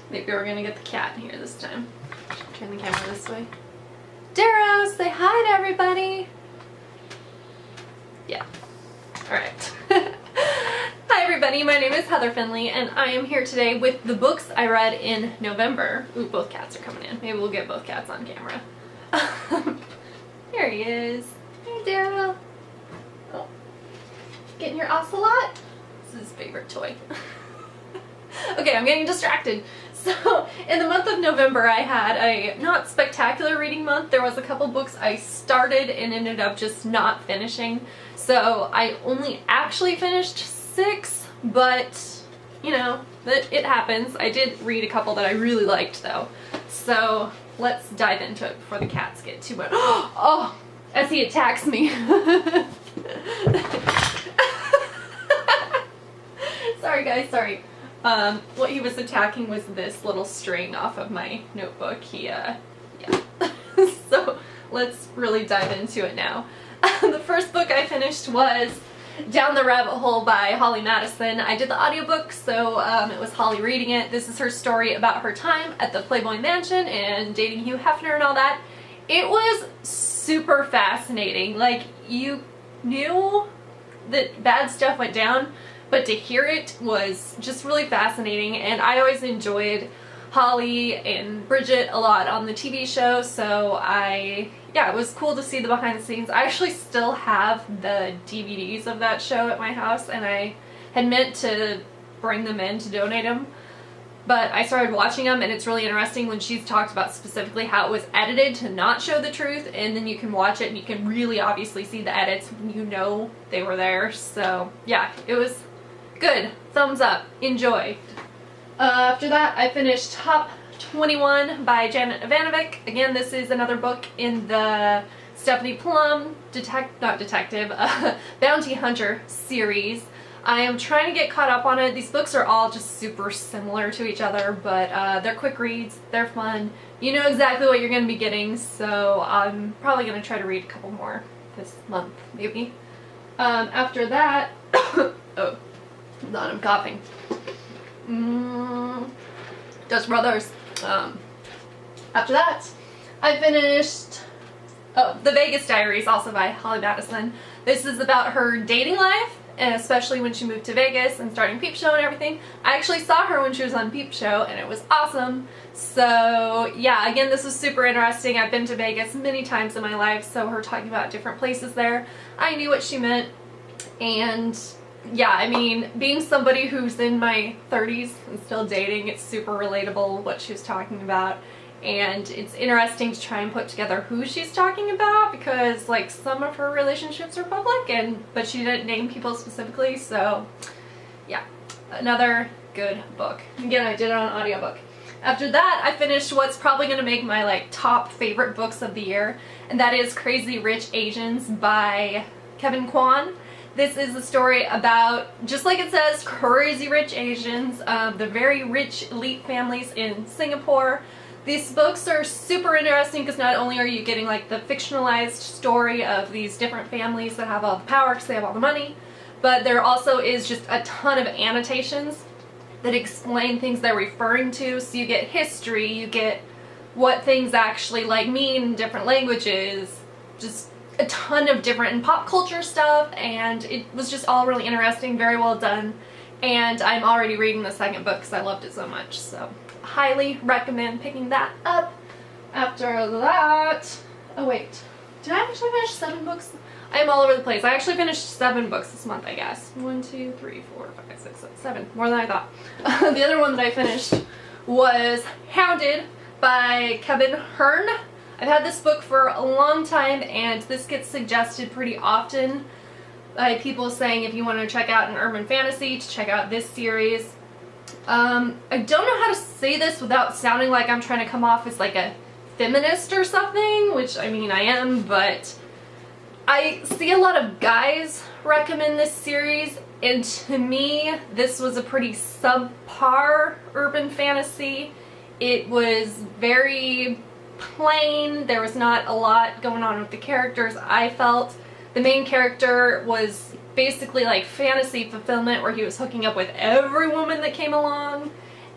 Maybe we're gonna get the cat in here this time. Turn the camera this way. Darrow, say hi to everybody. Yeah. Alright. Hi everybody, my name is Heather Finley and I am here today with the books I read in November. Ooh, both cats are coming in. Maybe we'll get both cats on camera. There he is. Hey Darrow. Oh. Getting your ocelot? This is his favorite toy. Okay, I'm getting distracted. So, in the month of November I had a not spectacular reading month. There was a couple books I started and ended up just not finishing. So, I only actually finished 6, but, you know, it happens. I did read a couple that I really liked though. So, let's dive into it before the cats get too much. Oh, as he attacks me. Sorry guys, sorry. What he was attacking was this little string off of my notebook. Yeah. So let's really dive into it now. The first book I finished was Down the Rabbit Hole by Holly Madison. I did the audiobook, so it was Holly reading it. This is her story about her time at the Playboy Mansion and dating Hugh Hefner and all that. It was super fascinating. Like, you knew that bad stuff went down, but to hear it was just really fascinating, and I always enjoyed Holly and Bridget a lot on the TV show, so yeah, it was cool to see the behind the scenes. I actually still have the DVDs of that show at my house, and I had meant to bring them in to donate them, but I started watching them, and it's really interesting when she's talked about specifically how it was edited to not show the truth, and then you can watch it and you can really obviously see the edits when you know they were there. So yeah, it was good. Thumbs up. Enjoy. After that, I finished Top 21 by Janet Ivanovic. Again, this is another book in the Stephanie Plum Bounty Hunter series. I am trying to get caught up on it. These books are all just super similar to each other, but they're quick reads, they're fun. You know exactly what you're going to be getting, so I'm probably going to try to read a couple more this month, maybe. After that, oh, hold on, I'm coughing. Dutch Brothers. After that, I finished The Vegas Diaries, also by Holly Madison. This is about her dating life, and especially when she moved to Vegas and starting Peep Show and everything. I actually saw her when she was on Peep Show, and it was awesome. So yeah, again, this was super interesting. I've been to Vegas many times in my life, so her talking about different places there, I knew what she meant. And yeah, I mean, being somebody who's in my 30s and still dating, it's super relatable what she was talking about. And it's interesting to try and put together who she's talking about, because like some of her relationships are public, but she didn't name people specifically. So yeah, another good book. Again, I did it on audiobook. After that, I finished what's probably going to make my like top favorite books of the year, and that is Crazy Rich Asians by Kevin Kwan. This is a story about, just like it says, crazy rich Asians, the very rich elite families in Singapore. These books are super interesting because not only are you getting like the fictionalized story of these different families that have all the power because they have all the money, but there also is just a ton of annotations that explain things they're referring to. So you get history, you get what things actually like mean in different languages, just a ton of different pop culture stuff, and it was just all really interesting, very well done, and I'm already reading the second book because I loved it so much, so highly recommend picking that up. After that, oh wait, did I actually finish 7 books? I am all over the place. I actually finished 7 books this month, I guess. 1, 2, 3, 4, 5, 6, 7, more than I thought. The other one that I finished was Hounded by Kevin Hearn. I've had this book for a long time, and this gets suggested pretty often by people saying if you want to check out an urban fantasy, to check out this series. I don't know how to say this without sounding like I'm trying to come off as like a feminist or something, which I mean I am, but I see a lot of guys recommend this series, and to me this was a pretty subpar urban fantasy. It was very plain. There was not a lot going on with the characters. I felt the main character was basically like fantasy fulfillment, where he was hooking up with every woman that came along,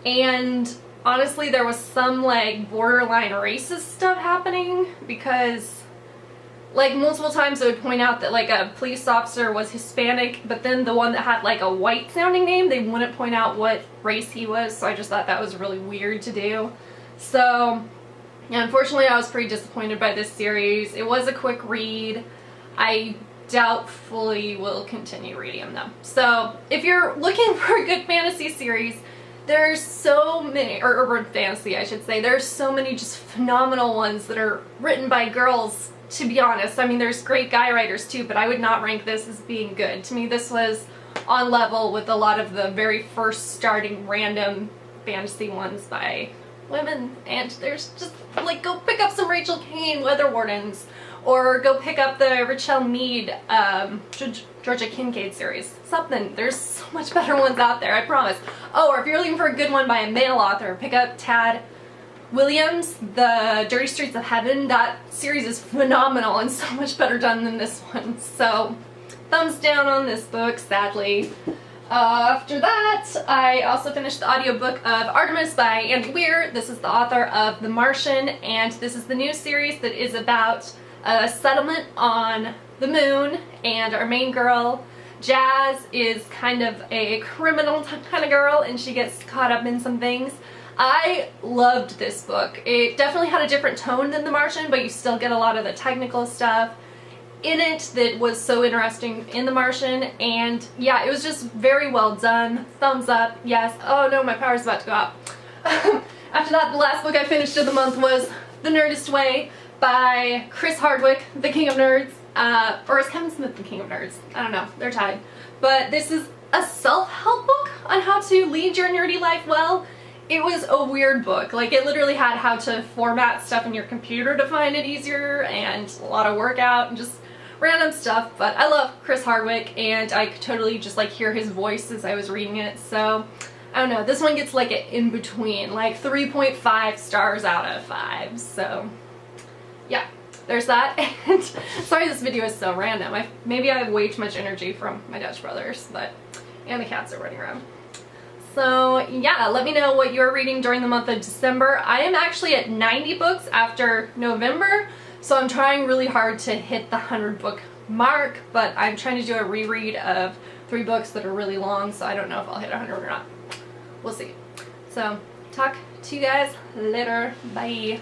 and honestly there was some like borderline racist stuff happening, because like multiple times it would point out that like a police officer was Hispanic, but then the one that had like a white sounding name, they wouldn't point out what race he was, so I just thought that was really weird to do. So yeah, unfortunately I was pretty disappointed by this series. It was a quick read. I doubtfully will continue reading them though. So if you're looking for a good fantasy series, there's so many, or urban fantasy I should say, there's so many just phenomenal ones that are written by girls, to be honest. I mean, there's great guy writers too, but I would not rank this as being good. To me, this was on level with a lot of the very first starting random fantasy ones by women. And there's just, like, go pick up some Rachel Kane Weather Wardens, or go pick up the Richelle Mead Georgia Kincaid series. Something. There's so much better ones out there, I promise. Oh, or if you're looking for a good one by a male author, pick up Tad Williams, The Dirty Streets of Heaven. That series is phenomenal and so much better done than this one. So, thumbs down on this book, sadly. After that, I also finished the audiobook of Artemis by Andy Weir. This is the author of The Martian, and this is the new series that is about a settlement on the moon, and our main girl, Jazz, is kind of a criminal kind of girl, and she gets caught up in some things. I loved this book. It definitely had a different tone than The Martian, but you still get a lot of the technical stuff in it that was so interesting in The Martian, and yeah, it was just very well done. Thumbs up, yes. Oh no, my power's about to go out. After that, the last book I finished of the month was The Nerdist Way by Chris Hardwick, the King of Nerds. Or is Kevin Smith the King of Nerds? I don't know, they're tied. But this is a self-help book on how to lead your nerdy life well. It was a weird book. Like, it literally had how to format stuff in your computer to find it easier, and a lot of workout and just random stuff. But I love Chris Hardwick, and I could totally just like hear his voice as I was reading it. So I don't know, this one gets like an in-between, like 3.5 stars out of 5. So yeah, there's that. And sorry this video is so random. Maybe I have way too much energy from my Dutch brothers, but and the cats are running around. So yeah, let me know what you're reading during the month of December. I am actually at 90 books after November, so I'm trying really hard to hit the 100 book mark, but I'm trying to do a reread of 3 books that are really long, so I don't know if I'll hit 100 or not. We'll see. So talk to you guys later. Bye.